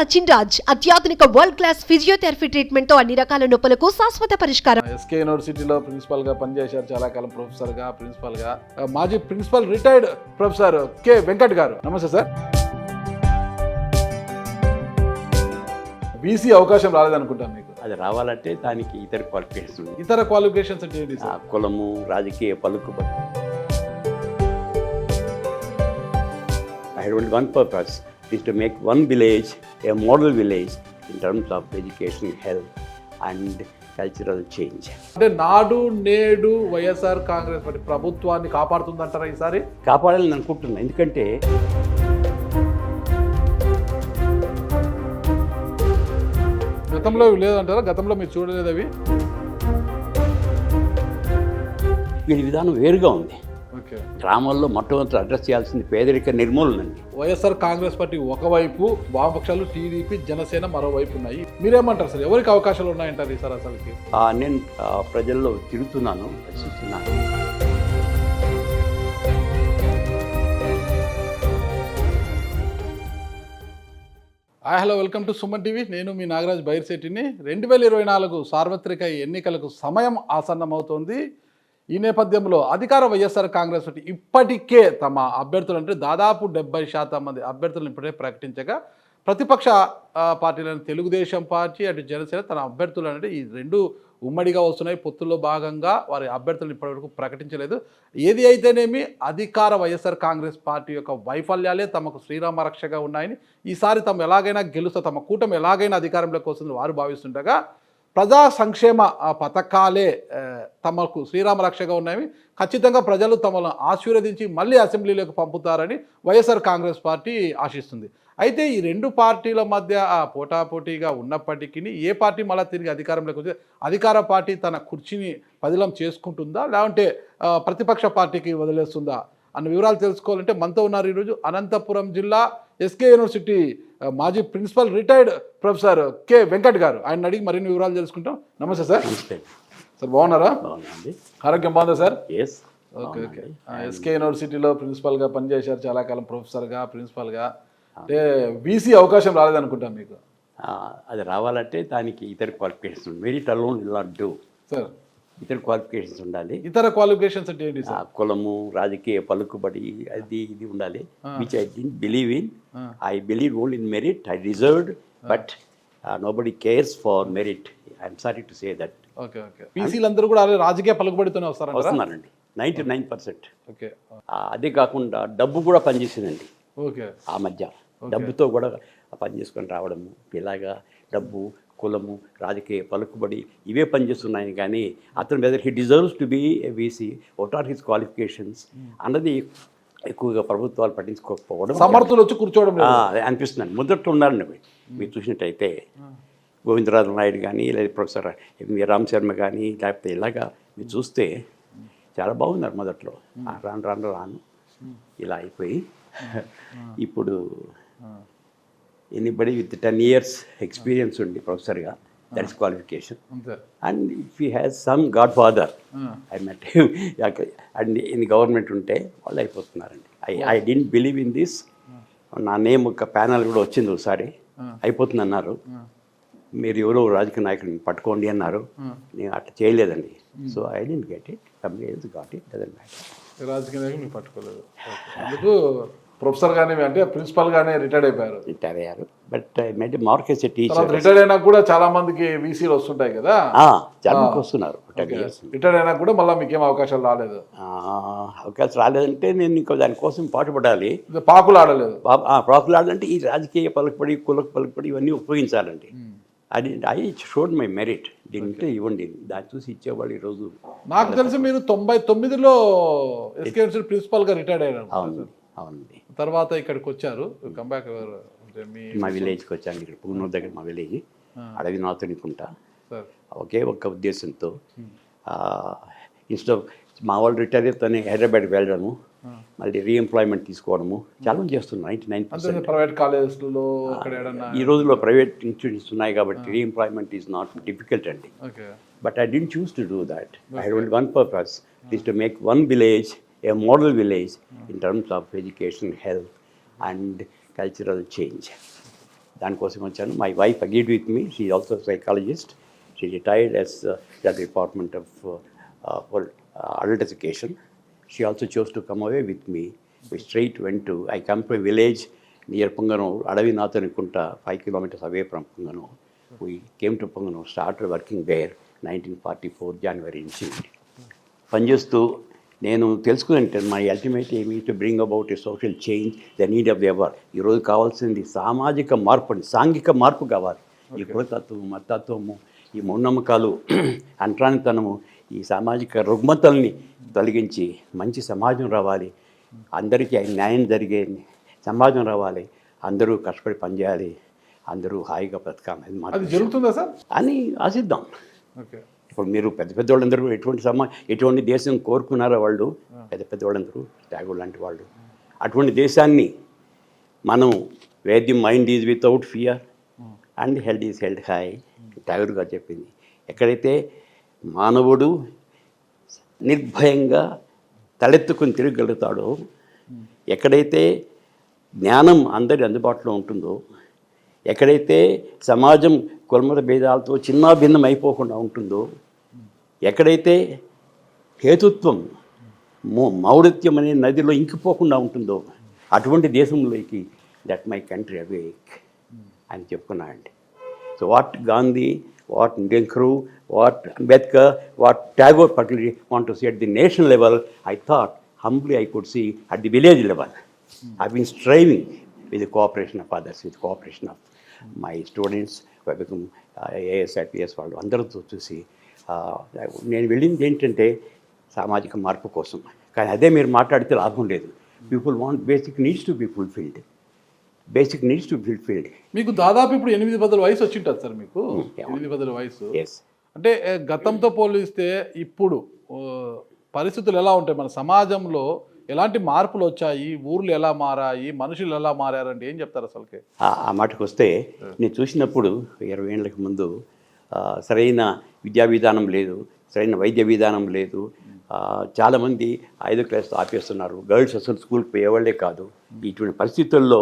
సచిన్ రాజ్ అత్యాధునిక world class physiotherapy treatment తో అన్ని రకాల నొప్పులకు శాశ్వత పరిష్కారం. ఎస్కే యూనివర్సిటీలో ప్రిన్సిపల్ గా పనిచేశారు, చాలా కాలం ప్రొఫెసర్ గా, ప్రిన్సిపల్ గా. మాజీ principal retired professor K Venkat గారు, నమస్తే సార్. బీసీ అవకాశం రాలేదనుకుంటాను మీకు. అది రావాలంటే దానికి ఇతర క్వాలిఫికేషన్స్ ఉంది. ఇతర క్వాలిఫికేషన్స్ అంటే ఏంటి సార్? కులము, రాజకీయ పలుకుబడి. I had only one purpose, is to make one village a model village in terms of education, health and cultural change. అంటే నాడు నేడు వైఎస్ఆర్ కాంగ్రెస్ పార్టీ ప్రభుత్వాన్ని కాపాడుతుందంటారా ఈసారి? కాపాడాలని అనుకుంటున్నాను. ఎందుకంటే గతంలో లేదంటారా? గతంలో మీరు చూడలేదు అవి? వీడి విధానం వేరుగా ఉంది. ఓకే. గ్రామాల్లో మొట్టమొదటి అడ్రస్ చేయాల్సింది పేదరిక నిర్మూలన అండి. వైఎస్ఆర్ కాంగ్రెస్ పార్టీ ఒకవైపు, వామపక్షాలు టీడీపీ, జనసేన మరోవైపు ఉన్నాయి. మీరేమంటారు సార్? ఎవరికి అవకాశాలు ఉన్నాయంటారు ఈసారి అసలుకి? నేను ప్రజల్లో తిరుగుతున్నాను, ప్రశ్నిస్తున్నాను. Hello, welcome to Suman TV. నేను మీ నాగరాజ్ బైర్శెట్టిని. 2024 సార్వత్రిక ఎన్నికలకు సమయం ఆసన్నమవుతోంది. ఈ నేపథ్యంలో అధికార వైఎస్ఆర్ కాంగ్రెస్ పార్టీ ఇప్పటికే తమ అభ్యర్థులు, అంటే దాదాపు 70% మంది అభ్యర్థులను ఇప్పుడే ప్రకటించగా, ప్రతిపక్ష పార్టీలను తెలుగుదేశం పార్టీ, అటు జనసేన తన అభ్యర్థులు అంటే ఈ రెండు ఉమ్మడిగా వస్తున్నాయి. పొత్తుల్లో భాగంగా వారి అభ్యర్థులను ఇప్పటివరకు ప్రకటించలేదు. ఏది అయితేనేమి అధికార వైఎస్ఆర్ కాంగ్రెస్ పార్టీ యొక్క వైఫల్యాలే తమకు శ్రీరామ రక్షగా ఉన్నాయని, ఈసారి తమ ఎలాగైనా గెలుస్తా, తమ కూటమి ఎలాగైనా అధికారంలోకి వస్తుందని వారు భావిస్తుండగా, ప్రజా సంక్షేమ పథకాలే తమకు శ్రీరామ రక్షగా ఉన్నాయని, ఖచ్చితంగా ప్రజలు తమను ఆశీర్వదించి మళ్ళీ అసెంబ్లీలోకి పంపుతారని వైఎస్ఆర్ కాంగ్రెస్ పార్టీ ఆశిస్తుంది. అయితే ఈ రెండు పార్టీల మధ్య పోటాపోటీగా ఉన్నప్పటికీ ఏ పార్టీ మళ్ళీ తిరిగి అధికారంలోకి వచ్చి అధికార పార్టీ తన కుర్చీని పదిలం చేసుకుంటుందా, లేదంటే ప్రతిపక్ష పార్టీకి వదిలేస్తుందా అన్న వివరాలు తెలుసుకోవాలంటే మనతో ఉన్నారు ఈరోజు అనంతపురం జిల్లా ఎస్కే యూనివర్సిటీ మాజీ principal retired professor K Venkat గారు. ఆయన అడిగి మరిన్ని వివరాలు తెలుసుకుంటాం. నమస్తే సార్. సార్ బాగున్నారా? ఆరోగ్యం బాగుందా సార్? Okay okay. ఎస్కే యూనివర్సిటీలో ప్రిన్సిపల్గా పనిచేశారు, చాలా కాలం ప్రొఫెసర్గా, ప్రిన్సిపల్గా. అంటే బీసీ అవకాశం రాలేదనుకుంటాను మీకు. అది రావాలంటే దానికి ఇతర క్వాలిఫికేషన్స్ ఉంది. Merit alone will not do sir. ఇతర క్వాలిఫికేషన్స్ ఉండాలి. ఇతర క్వాలిఫికేషన్స్ అంటే ఏంటి సార్? కులము, రాజకీయ పలుకుబడి, ఇది ఉండాలి. Which I didn't believe in. I believe only in merit. I deserved, but nobody cares for merit. I'm sorry to say that. Okay okay. బీసీలందరూ కూడా రాజకీయ పలుకుబడితోనే వస్తున్నారండి 99%. ఓకే. అదే కాకుండా డబ్బు కూడా పనిచేసిందండి. ఓకే. ఆ మధ్య డబ్బుతో కూడా పనిచేసుకొని రావడము, ఇలాగా డబ్బు, కులము, రాజకీయ పలుకుబడి ఇవే పనిచేస్తున్నాయి. కానీ అతను whether he deserves to be a BC, what are his qualifications అన్నది ఎక్కువగా ప్రభుత్వాలు పట్టించుకోకపోవడం, సమర్థులు వచ్చి కూర్చోవడం అనిపిస్తున్నాను. మొదట్లో ఉన్నారండి మీరు చూసినట్టయితే గోవిందరాజు నాయుడు కానీ, లేదా ప్రొఫెసర్ రామ్ శర్మ కానీ, లేకపోతే ఇలాగా మీరు చూస్తే చాలా బాగున్నారు మొదట్లో. రాను ఇలా అయిపోయి ఇప్పుడు ఎనీబడి విత్ 10 years ఎక్స్పీరియన్స్ ఉండి ప్రొఫెసర్గా, that is qualification. And if he has some godfather, I met and in government ఉంటే వాళ్ళు అయిపోతున్నారండి. I didn't believe in this. నా నేమ్ ఒక ప్యానల్ కూడా వచ్చింది ఒకసారి, అయిపోతుంది అన్నారు. మీరు ఎవరో రాజకీయ నాయకుడిని పట్టుకోండి అన్నారు. నేను అట్లా చేయలేదండి. So I didn't get it. Somebody else got it. Doesn't matter. రాజకీయ నాయకులు మీరు పట్టుకోలేదు. అందుకు ప్రొఫెసర్ గానే, అంటే ప్రిన్సిపల్ గానే రిటైర్డ్ అయిపోయారు. రిటైర్ అయ్యారు. But I made mark as a teacher. Retired అయినా కూడా చాలా మందికి వీసీలు వస్తుంటాయి కదా, చాలా మందికి వస్తున్నారు. రిటైర్డ్ అయినా కూడా మళ్ళీ మీకేం అవకాశాలు రాలేదు? అవకాశం రాలేదంటే నేను ఇంకా దానికోసం పాటుపడాలి. పాకులు ఆడలేదు. పాకులు ఆడాలంటే ఈ రాజకీయ పలుకుబడి, కులకు పలుకుబడి ఇవన్నీ ఉపయోగించాలండి. అది ఐ షోడ్ మై మెరిట్. దీంట్లో ఇవ్వండి, దాన్ని చూసి ఇచ్చేవాళ్ళు. ఈరోజు నాకు తెలిసి మీరు 99లో ఎస్కే ప్రిన్సిపల్గా రిటైర్డ్ అయ్యారు. అవునండి. తర్వాత ఇక్కడికి వచ్చారు, కంబ్యాక్ మా విలేజ్కి వచ్చాను. ఇక్కడ పూనూరు దగ్గర మా విలేజ్, అడవి నాతునికుంటా. ఒకే ఒక్క ఉద్దేశంతో ఇన్స్టెడ్ ఆఫ్ మా వాళ్ళు రిటైర్ అయితేనే హైదరాబాద్కి వెళ్ళడము, మళ్ళీ రీఎంప్లాయ్మెంట్ తీసుకోవడము చాలా మంది చేస్తున్నారు. 99%. ప్రైవేట్ కాలేజెస్లో ఈ రోజుల్లో ప్రైవేట్ ఇన్స్టిట్యూషన్స్ ఉన్నాయి కాబట్టి రీఎంప్లాయ్మెంట్ ఈజ్ నాట్ డిఫికల్ట్ అండి. But I didn't choose to do that. I had only one purpose, is to make one village a model village in terms of education, health and cultural change. దానికోసం వచ్చాను. My wife agreed with me. She also psychologist. She retired as the department of adult education. She also chose to come away with me. We straight went to, I come from a village near Punganur, Adavinathanukunta, 5 kilometers away from Punganur. We came to Punganur, started working there 1944 January నుంచి పనిచేస్తూ నేను తెలుసుకుంటే my ultimate aim to bring about a social change the need of the hour. ఈరోజు కావాల్సింది సామాజిక మార్పు, సాంఘిక మార్పు కావాలి. ఈ కులతత్వము, మతత్వము, ఈ మూఢనమ్మకాలు, అంటరానితనము, ఈ సామాజిక రుగ్మతల్ని తొలగించి మంచి సమాజం రావాలి, అందరికీ న్యాయం జరిగే సమాజం రావాలి, అందరూ కష్టపడి పనిచేయాలి, అందరూ హాయిగా బ్రతకాలి అది జరుగుతుందా సార్ అని ఆశిద్దాం. ఓకే, ఇప్పుడు మీరు పెద్ద పెద్ద వాళ్ళందరూ ఎటువంటి దేశం కోరుకున్నారో వాళ్ళు పెద్ద పెద్ద వాళ్ళందరూ ట్యాగోర్ లాంటి వాళ్ళు. అటువంటి దేశాన్ని మనం wear the mind is without fear and health is health high Tagore గారు చెప్పింది. ఎక్కడైతే మానవుడు నిర్భయంగా తలెత్తుకుని తిరగలుగుతాడో, ఎక్కడైతే జ్ఞానం అందరి అందుబాటులో ఉంటుందో, ఎక్కడైతే సమాజం కులమత భేదాలతో చిన్నాభిన్నం అయిపోకుండా ఉంటుందో, ఎక్కడైతే హేతుత్వం మౌఢ్యం అనే నదిలో ఇంకిపోకుండా ఉంటుందో, అటువంటి దేశంలోకి దట్ మై కంట్రీ అవేక్ అని చెప్పుకున్నాడండి. So what Gandhi, what Nehru, what Ambedkar, what Tagore particularly want to see at the national level, I thought humbly I could see at the village level. I've been striving with the cooperation of others, with the cooperation of my students who have become AS, IPS వాళ్ళు అందరితో చూసి నేను వెళ్ళింది ఏంటంటే సామాజిక మార్పు కోసం. కానీ అదే మీరు మాట్లాడితే లాభం లేదు. People want basic needs to be fulfilled. Basic needs to fulfilled. మీకు దాదాపు ఇప్పుడు 8 వయసు వచ్చి ఉంటుంది సార్. మీకు 8 వయసు. ఎస్. అంటే గతంతో పోలిస్తే ఇప్పుడు పరిస్థితులు ఎలా ఉంటాయి, మన సమాజంలో ఎలాంటి మార్పులు వచ్చాయి, ఊర్లు ఎలా మారాయి, మనుషులు ఎలా మారారంటే ఏం చెప్తారు అసలుకి? ఆ మాటకు వస్తే నేను చూసినప్పుడు 20 ఏళ్ళకి ముందు సరైన విద్యా విధానం లేదు, సరైన వైద్య విధానం లేదు. చాలామంది 5వ క్లాస్ ఆపేస్తున్నారు. గర్ల్స్ అసలు స్కూల్కి పోయేవాళ్ళే కాదు. ఇటువంటి పరిస్థితుల్లో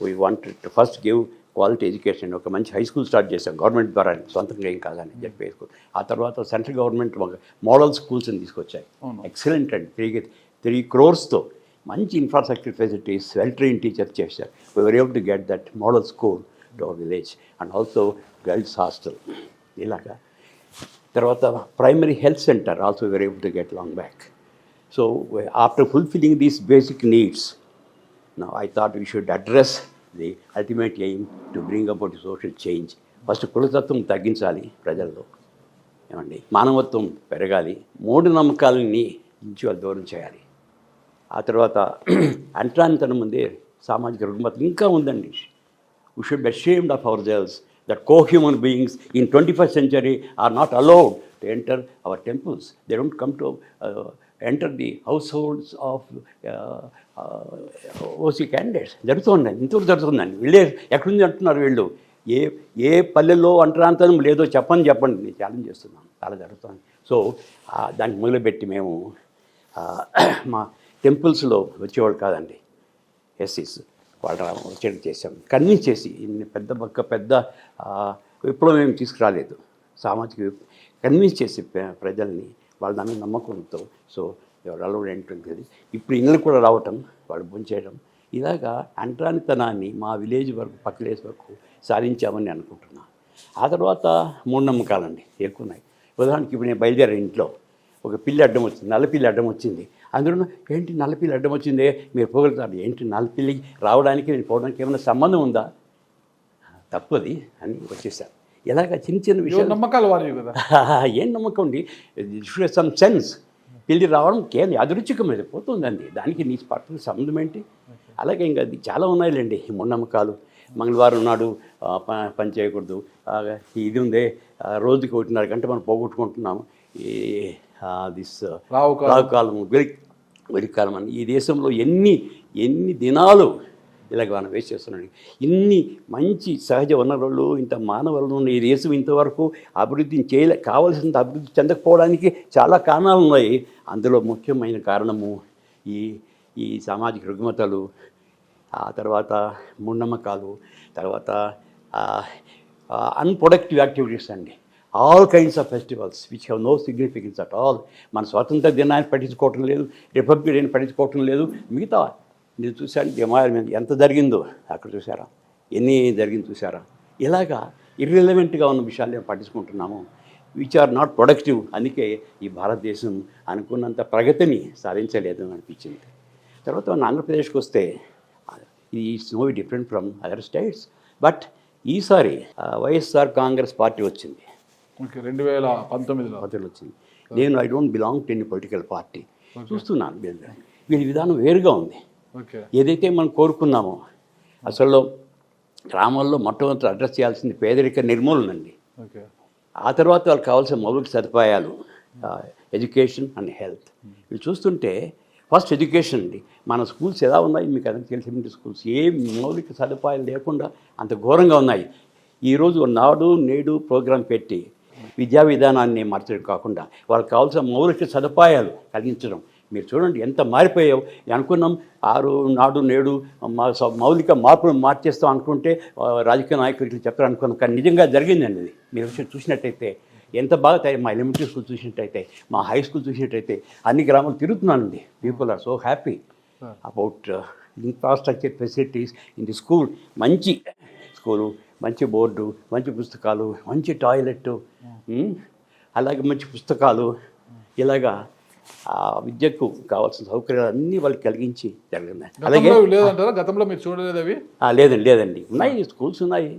we wanted to first give quality education. ఒక మంచి హై స్కూల్ స్టార్ట్ చేశాం గవర్నమెంట్ ద్వారా, సొంతంగా ఏం కాదని చెప్పేసి. ఆ తర్వాత సెంట్రల్ గవర్నమెంట్ మోడల్ స్కూల్స్ని తీసుకొచ్చాయి. ఎక్సలెంట్ అండి. 3 crores మంచి infrastructure facilities, well train teachers చేశారు. We were able to get that model school to our village and also girls hostel. ఇలాగా తర్వాత primary health centre also we were able to get long back. So after fulfilling these basic needs, now I thought we should address the ultimate aim to bring about social change. First కులతత్వం తగ్గించాలి ప్రజల్లో, ఏమండి, మానవత్వం పెరగాలి, మూఢనమ్మకాలని నుంచి వాళ్ళు దూరం చేయాలి. ఆ తర్వాత అంటరానితనం ముందే సామాజిక రుగ్మత ఇంకా ఉందండి. We should be ashamed of ourselves that co-human beings in 21st century are not allowed to enter our temples. They don't come to enter the households of OC candidates. జరుగుతుందండి, ఇంతవరకు జరుగుతుందండి. వీళ్ళే ఎక్కడుంది అంటున్నారు వీళ్ళు. ఏ పల్లెల్లో అంటరానితనం లేదో చెప్పండి, నేను ఛాలెంజ్ చేస్తున్నాను. చాలా జరుగుతుంది. సో దానికి మొదలుపెట్టి మేము మా టెంపుల్స్లో వచ్చేవాళ్ళు కాదండి, ఎస్సీస్ వాళ్ళ వచ్చేది చేసాం. కన్విన్స్ చేసి ఇన్ని పెద్ద విప్లవం ఏమి తీసుకురాలేదు, సామాజిక కన్విన్స్ చేసి ప్రజల్ని వాళ్ళ దాని నమ్మకంతో. సో ఎవరు అలౌడ్ ఏంటంటే ఇప్పుడు ఇళ్ళు కూడా రావటం, వాళ్ళు భోంచేయడం, ఇలాగా అంటరానితనాన్ని మా విలేజ్ వరకు, పక్క విలేజ్ వరకు సాధించామని అనుకుంటున్నాను. ఆ తర్వాత మూఢనమ్మకాలండి ఎక్కువ ఉన్నాయి. ఉదాహరణకి ఇప్పుడు నేను బయలుదేరే ఇంట్లో ఒక పిల్లి అడ్డం వచ్చింది, నల్లపిల్లి అడ్డం వచ్చింది. అందులో ఏంటి నల్లపిల్లి అడ్డం వచ్చిందే మీరు పోగలుగుతారు, ఏంటి నల్లపిల్లి రావడానికి నేను పోవడానికి ఏమైనా సంబంధం ఉందా, తప్పది అని వచ్చేసాను. ఇలాగ చిన్న విషయాలు నమ్మకాలు వారి కదా. ఏం నమ్మకం అండి, సమ్ సెన్స్. పిల్లి రావడం కేంద్ర అదృచ్చికం మీద పోతుందండి, దానికి నీ పట్ల సంబంధం ఏంటి? అలాగే ఇంకా అది చాలా ఉన్నాయిలేండి మూఢనమ్మకాలు. మంగళవారం నాడు పని చేయకూడదు, ఇది ఉందే రోజుకి 1.5 గంట మనం పోగొట్టుకుంటున్నాము. ఈ దిస్ రావుకాలం, వెలికాలం అని ఈ దేశంలో ఎన్ని దినాలు ఇలాగ మనం వేస్ట్ చేస్తున్నాడు. ఇన్ని మంచి సహజ వనరులు, ఇంత మానవులు ఉన్న ఈ దేశం ఇంతవరకు అభివృద్ధి కావాల్సినంత అభివృద్ధి చెందకపోవడానికి చాలా కారణాలు ఉన్నాయి. అందులో ముఖ్యమైన కారణము ఈ సామాజిక రుగ్మతలు, ఆ తర్వాత మూఢనమ్మకాలు, తర్వాత అన్ప్రొడక్టివ్ యాక్టివిటీస్ అండి. All kinds of festivals which have no significance at all. మన స్వాతంత్ర దినాన్ని పట్టించుకోవటం లేదు, రిపబ్లిక్ డేని పట్టించుకోవటం లేదు. మిగతా మీరు చూసారు హిమాలయం ఎంత జరిగిందో అక్కడ చూసారా, ఎన్ని జరిగింది చూసారా. ఇలాగా ఇర్రిలవెంట్గా ఉన్న విషయాలు మేము పట్టించుకుంటున్నాము, విచ్ ఆర్ నాట్ ప్రొడక్టివ్. అందుకే ఈ భారతదేశం అనుకున్నంత ప్రగతిని సాధించలేదు అనిపించింది. తర్వాత మన ఆంధ్రప్రదేశ్కి వస్తే is no different from other states. But ఈసారి వైఎస్ఆర్ కాంగ్రెస్ పార్టీ వచ్చింది, 2019 వచ్చింది. నేను I don't belong to any political party. చూస్తున్నాను వీళ్ళ విధానం వేరుగా ఉంది. ఏదైతే మనం కోరుకున్నామో అసలు గ్రామాల్లో మొట్టమొదటి అడ్రస్ చేయాల్సింది పేదరిక నిర్మూలన అండి. ఆ తర్వాత వాళ్ళకి కావాల్సిన మౌలిక సదుపాయాలు, ఎడ్యుకేషన్ అండ్ హెల్త్. ఇవి చూస్తుంటే ఫస్ట్ ఎడ్యుకేషన్ అండి. మన స్కూల్స్ ఎలా ఉన్నాయి మీకు అదే తెలిసిన స్కూల్స్ ఏ మౌలిక సదుపాయాలు లేకుండా అంత ఘోరంగా ఉన్నాయి. ఈరోజు నాడు నేడు ప్రోగ్రాం పెట్టి విద్యా విధానాన్ని మార్చడం కాకుండా వాళ్ళకి కావాల్సిన మౌలిక సదుపాయాలు కలిగించడం. మీరు చూడండి ఎంత మారిపోయావు. అనుకున్నాం నాడు నేడు మౌలిక మార్పులు మార్చేస్తాం అనుకుంటే రాజకీయ నాయకులు ఇట్లా చెప్తారు అనుకున్నాం, కానీ నిజంగా జరిగిందండి. ఇది మీరు చూసినట్టయితే ఎంత బాగా తయారు. మా ఎలిమెంటరీ స్కూల్ చూసినట్టయితే, మా హై స్కూల్ చూసినట్టయితే అన్ని గ్రామాలు తిరుగుతున్నానండి. People are so happy about infrastructure facilities in the school. మంచి స్కూలు, మంచి బోర్డు, మంచి పుస్తకాలు, మంచి టాయిలెట్, అలాగే మంచి పుస్తకాలు, ఇలాగా విద్యకు కావాల్సిన సౌకర్యాలు అన్నీ వాళ్ళకి కలిగించి జరిగింది. అలాగే లేదంటారా గతంలో మీరు చూడలేదు అవి? లేదండి ఉన్నాయి, స్కూల్స్ ఉన్నాయి.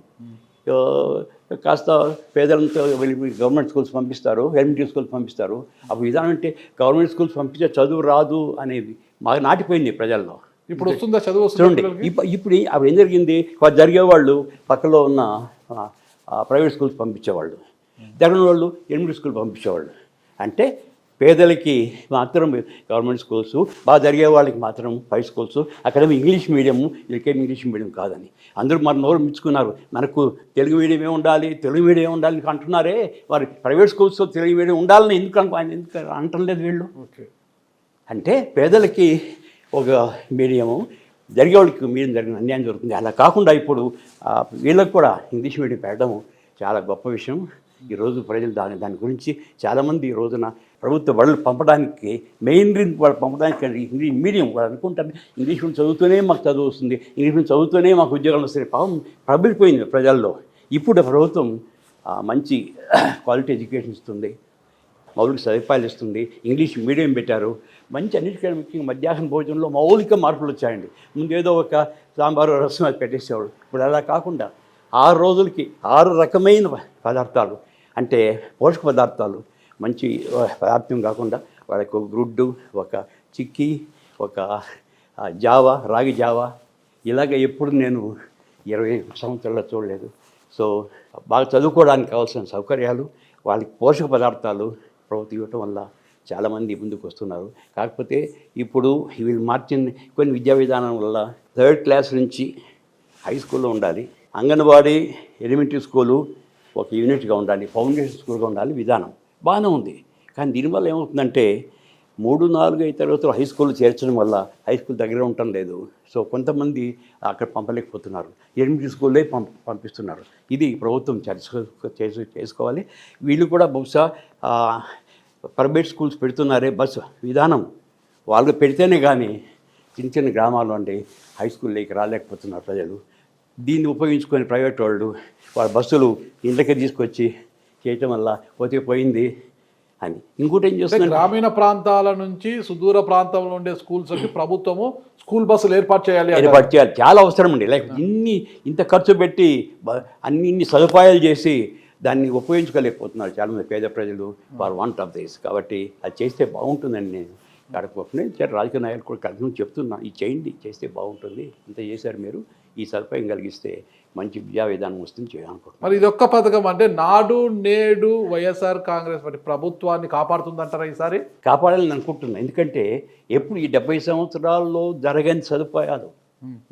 కాస్త పేదలంతా వెళ్ళి గవర్నమెంట్ స్కూల్స్ పంపిస్తారు, ఎలిమెంటరీ స్కూల్స్ పంపిస్తారు. అప్పుడు విధానం అంటే గవర్నమెంట్ స్కూల్స్ పంపించే చదువు రాదు అనేది మాకు నాటిపోయింది ప్రజల్లో. ఇప్పుడు వస్తుందా చదువు? చూడండి ఇప్పుడు అప్పుడు ఏం జరిగింది, జరిగేవాళ్ళు పక్కలో ఉన్న ప్రైవేట్ స్కూల్స్ పంపించేవాళ్ళు, జగన్ వాళ్ళు ఎలిమెంటరీ స్కూల్ పంపించేవాళ్ళు. అంటే పేదలకి మాత్రం గవర్నమెంట్ స్కూల్స్, బాగా జరిగే వాళ్ళకి మాత్రం హై స్కూల్స్, అక్కడ ఇంగ్లీష్ మీడియం, వీళ్ళకేం ఇంగ్లీష్ మీడియం కాదని అందరూ మన నోరు మెచ్చుకున్నారు. మనకు తెలుగు మీడియమే ఉండాలి, తెలుగు మీడియం ఉండాలి అంటున్నారే, వారి ప్రైవేట్ స్కూల్స్లో తెలుగు మీడియం ఉండాలని ఎందుకు అనటం లేదు వీళ్ళు. అంటే పేదలకి ఒక మీడియము, జరిగే వాళ్ళకి మీడియం జరిగిన అన్యాయం జరుగుతుంది. అలా కాకుండా ఇప్పుడు వీళ్ళకి కూడా ఇంగ్లీష్ మీడియం పెట్టడం చాలా గొప్ప విషయం. ఈరోజు ప్రజలు దాని గురించి చాలామంది ఈ రోజున ప్రభుత్వ వాళ్ళు పంపడానికి మెయిన్ వాళ్ళు పంపడానికి ఇంగ్లీష్ మీడియం వాళ్ళు అనుకుంటారు, ఇంగ్లీష్ మీడియం చదువుతూనే మాకు చదువు వస్తుంది, ఇంగ్లీష్ మీడియం చదువుతూనే మాకు ఉద్యోగాలు వస్తాయి. పాపం ప్రబలిపోయింది ప్రజల్లో. ఇప్పుడు ప్రభుత్వం మంచి క్వాలిటీ ఎడ్యుకేషన్ ఇస్తుంది, మౌలిక సదుపాయాలు ఇస్తుంది, ఇంగ్లీష్ మీడియం పెట్టారు. మంచి అన్నిటికన్నా ముఖ్యంగా మధ్యాహ్న భోజనంలో మౌలిక మార్పులు వచ్చాయండి. ముందు ఏదో ఒక సాంబారు రసం అది పెట్టేసేవాడు. ఇప్పుడు అలా కాకుండా 6 రోజులకి 6 రకమైన పదార్థాలు, అంటే పోషక పదార్థాలు, మంచి పదార్థం కాకుండా వాళ్ళకి ఒక గుడ్డు, ఒక చిక్కీ, ఒక జావా, రాగి జావా, ఇలాగ ఎప్పుడు నేను 20 సంవత్సరాల్లో చూడలేదు. సో బాగా చదువుకోవడానికి కావాల్సిన సౌకర్యాలు, వాళ్ళకి పోషక పదార్థాలు ప్రభుత్వం ఇవ్వటం వల్ల చాలామంది ముందుకు వస్తున్నారు. కాకపోతే ఇప్పుడు వీళ్ళు మార్చిన కొన్ని విద్యా విధానం వల్ల 3rd క్లాస్ నుంచి హై స్కూల్లో ఉండాలి, అంగన్వాడీ ఎలిమెంటరీ స్కూలు ఒక యూనిట్గా ఉండాలి, ఫౌండేషన్ స్కూల్గా ఉండాలి. విధానం బాగానే ఉంది. కానీ దీనివల్ల ఏమవుతుందంటే 3, 4, 5 తరగతులు హై స్కూల్ చేర్చడం వల్ల హై స్కూల్ దగ్గర ఉండటం లేదు. సో కొంతమంది అక్కడ పంపలేకపోతున్నారు, ఎలిమెంటరీ స్కూల్లే పంపిస్తున్నారు. ఇది ప్రభుత్వం చేసుకోవాలి. వీళ్ళు కూడా బహుశా ప్రైవేట్ స్కూల్స్ పెడుతున్నారే బస్సు విధానం, వాళ్ళు పెడితేనే కానీ చిన్న చిన్న గ్రామాలు అంటే హై స్కూల్లోకి రాలేకపోతున్నారు ప్రజలు. దీన్ని ఉపయోగించుకొని ప్రైవేట్ వాళ్ళు వాళ్ళ బస్సులు ఇంట్లోకి తీసుకొచ్చి చేయటం వల్ల పోయింది అని. ఇంకోటి ఏం చేస్తుంది, గ్రామీణ ప్రాంతాల నుంచి సుదూర ప్రాంతంలో ఉండే స్కూల్స్కి ప్రభుత్వము స్కూల్ బస్సులు ఏర్పాటు చేయాలి. చాలా అవసరం అండి. లైక్ ఇంత ఖర్చు పెట్టి ఇన్ని సదుపాయాలు చేసి దాన్ని ఉపయోగించుకోలేకపోతున్నారు చాలామంది పేద ప్రజలు, ఫర్ వాంట్ ఆఫ్ దిస్. కాబట్టి అది చేస్తే బాగుంటుందని నేను అడగకపోతున్నాను. రాజకీయ నాయకులు కూడా కలిసి చెప్తున్నా, ఇది చేయండి, చేస్తే బాగుంటుంది, ఇంత చేశారు మీరు, ఈ సదుపాయం కలిగిస్తే మంచి విద్యా విధానం వస్తుంది చేయాలనుకుంటున్నాను. మరి ఇదొక్క పథకం అంటే నాడు నేడు వైఎస్ఆర్ కాంగ్రెస్ పార్టీ ప్రభుత్వాన్ని కాపాడుతుందంటారా ఈసారి? కాపాడాలని అనుకుంటున్నాను. ఎందుకంటే ఎప్పుడు ఈ 70 సంవత్సరాల్లో జరగని సదుపాయాలు,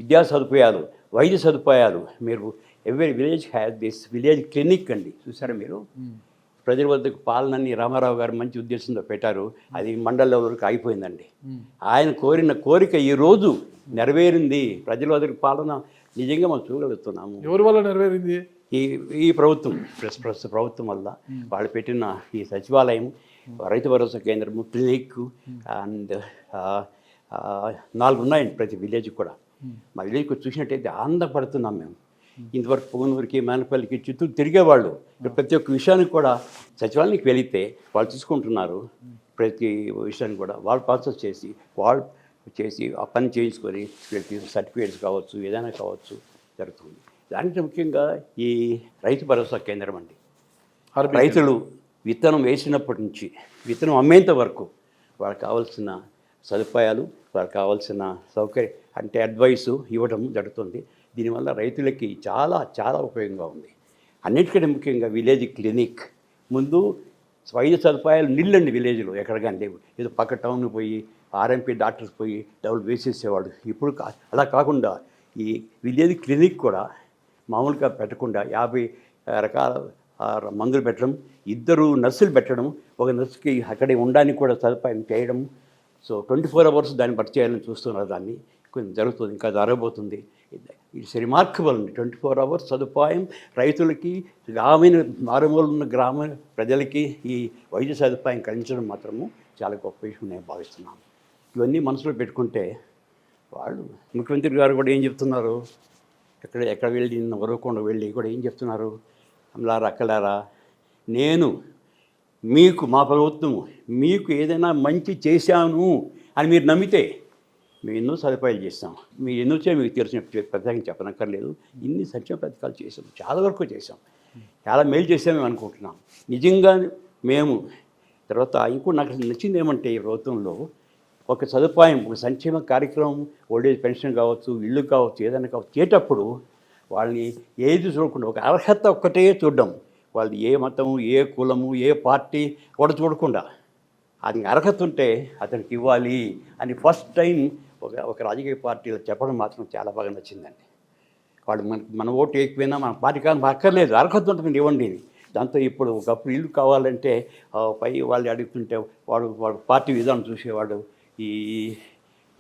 విద్యా సదుపాయాలు, వైద్య సదుపాయాలు, మీరు every village has this village clinic అండి. చూసారా మీరు? ప్రజల వద్దకు పాలనని రామారావు గారు మంచి ఉద్దేశంతో పెట్టారు. అది మండల వరకు అయిపోయిందండి. ఆయన కోరిన కోరిక ఈరోజు నెరవేరింది. ప్రజల వద్దకు పాలన నిజంగా మనం చూడగలుగుతున్నాము. ఎవరి వల్ల నెరవేరింది? ఈ ఈ ప్రభుత్వం ప్రస్తుత ప్రభుత్వం వల్ల వాళ్ళు పెట్టిన ఈ సచివాలయం, రైతు భరోసా కేంద్రము, క్లినిక్ అండ్ 4 ఉన్నాయండి ప్రతి విలేజ్ కూడా. మా విలేజ్కి చూసినట్టయితే ఆనందపడుతున్నాం మేము. ఇంతవరకు పొగనూరికి, మేనపల్లికి, చిత్తూరు తిరిగేవాళ్ళు ప్రతి ఒక్క విషయానికి కూడా సచివాలయానికి వెళితే వాళ్ళు చూసుకుంటున్నారు. ప్రతి విషయాన్ని కూడా వాళ్ళు ప్రాసెస్ చేసి ఆ పని చేయించుకొని వీళ్ళకి సర్టిఫికేట్స్ కావచ్చు, ఏదైనా కావచ్చు జరుగుతుంది. దానికి ముఖ్యంగా ఈ రైతు భరోసా కేంద్రం అండి. రైతులు విత్తనం వేసినప్పటి నుంచి విత్తనం అమ్మేంత వరకు వాళ్ళకి కావాల్సిన సదుపాయాలు, వాళ్ళకి కావాల్సిన సౌకర్యం అంటే అడ్వైసు ఇవ్వడం జరుగుతుంది. దీనివల్ల రైతులకి చాలా చాలా ఉపయోగంగా ఉంది. అన్నిటికంటే ముఖ్యంగా విలేజ్ క్లినిక్. ముందు వైద్య సదుపాయాలు నిల్లండి విలేజ్లో ఎక్కడ కానీ లేవు. ఏదో పక్క టౌన్కి పోయి ఆర్ఎంపీ డాక్టర్స్ పోయి డబ్బులు వేసేసేవాడు. ఇప్పుడు అలా కాకుండా ఈ విలేజ్ క్లినిక్ కూడా మామూలుగా పెట్టకుండా 50 రకాల మందులు పెట్టడం, 2 నర్సులు పెట్టడం, ఒక నర్సుకి అక్కడే ఉండడానికి కూడా సదుపాయం చేయడం. సో 24 hours దాన్ని భర్తీ చేయాలని చూస్తున్నారు. దాన్ని కొంచెం జరుగుతుంది, ఇంకా జరగబోతుంది. ఇట్స్ రిమార్కబుల్ అండి. 24 hours సదుపాయం రైతులకి, మారుమూల ఉన్న గ్రామ ప్రజలకి ఈ వైద్య సదుపాయం కలిగించడం మాత్రము చాలా గొప్ప విషయం నేను భావిస్తున్నాను. ఇవన్నీ మనసులో పెట్టుకుంటే వాళ్ళు ముఖ్యమంత్రి గారు కూడా ఏం చెప్తున్నారు, ఎక్కడ వెళ్ళి వరవకుండా వెళ్ళి కూడా ఏం చెప్తున్నారు, అమ్మలారా అక్కలారా, నేను మీకు మా ప్రభుత్వం మీకు ఏదైనా మంచి చేశాను అని మీరు నమ్మితే మేము ఎన్నో సదుపాయాలు చేస్తాం. మీరు ఎన్నో మీకు తెలిసిన ప్రత్యేకంగా చెప్పనక్కర్లేదు. ఇన్ని సంక్షేమ పథకాలు చేసాం, చాలా వరకు చేసాం, చాలా మేలు చేసామని అనుకుంటున్నాం. నిజంగా మేము తర్వాత ఇంకోటి నాకు నచ్చింది ఏమంటే ఈ ప్రభుత్వంలో ఒక సదుపాయం, ఒక సంక్షేమ కార్యక్రమం, ఓల్డేజ్ పెన్షన్ కావచ్చు, ఇల్లు కావచ్చు, ఏదైనా కావచ్చు చేసేటప్పుడు వాళ్ళని ఏది చూడకుండా ఒక అర్హత ఒక్కటే చూడడం. వాళ్ళు ఏ మతము, ఏ కులము, ఏ పార్టీ కూడా చూడకుండా అతనికి అర్హత ఉంటే అతనికి ఇవ్వాలి అని ఫస్ట్ టైం ఒక రాజకీయ పార్టీలో చెప్పడం మాత్రం చాలా బాగా నచ్చిందండి. వాళ్ళు మన ఓటు వేయకపోయినా మన పార్టీ కానీ అక్కర్లేదు, అర్హత ఉంటుంది ఇవ్వండి. దాంతో ఇప్పుడు ఒకప్పుడు ఇల్లు కావాలంటే పై వాళ్ళు అడుగుతుంటే వాడు పార్టీ విధానం చూసేవాడు.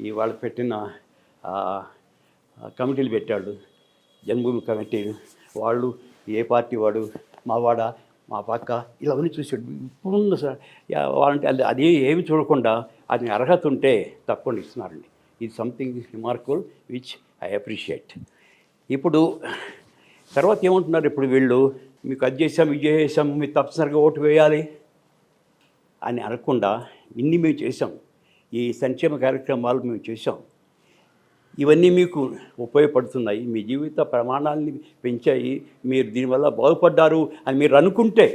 ఈ వాళ్ళు పెట్టిన కమిటీలు పెట్టాడు, జన్మభూమి కమిటీ, వాళ్ళు ఏ పార్టీ వాడు, మా వాడ, మా పక్క, ఇలావన్నీ చూసాడు. ఇప్పుడు సార్ వాళ్ళంటే అది ఏమి చూడకుండా అది అర్హత ఉంటే తప్పకుండా ఇస్తున్నారండి. ఇది something remarkable which I appreciate. ఇప్పుడు తర్వాత ఏమంటున్నారు, ఇప్పుడు వీళ్ళు మీకు అది చేసాం, ఇది చేసాం, మీరు తప్పనిసరిగా ఓటు వేయాలి అని అనకుండా ఇన్ని మేము చేసాం, ఈ సంక్షేమ కార్యక్రమాలు మేము చేసాం, ఇవన్నీ మీకు ఉపయోగపడుతున్నాయి, మీ జీవిత ప్రమాణాలని పెంచాయి, మీరు దీనివల్ల బాగుపడ్డారు అని మీరు అనుకుంటే,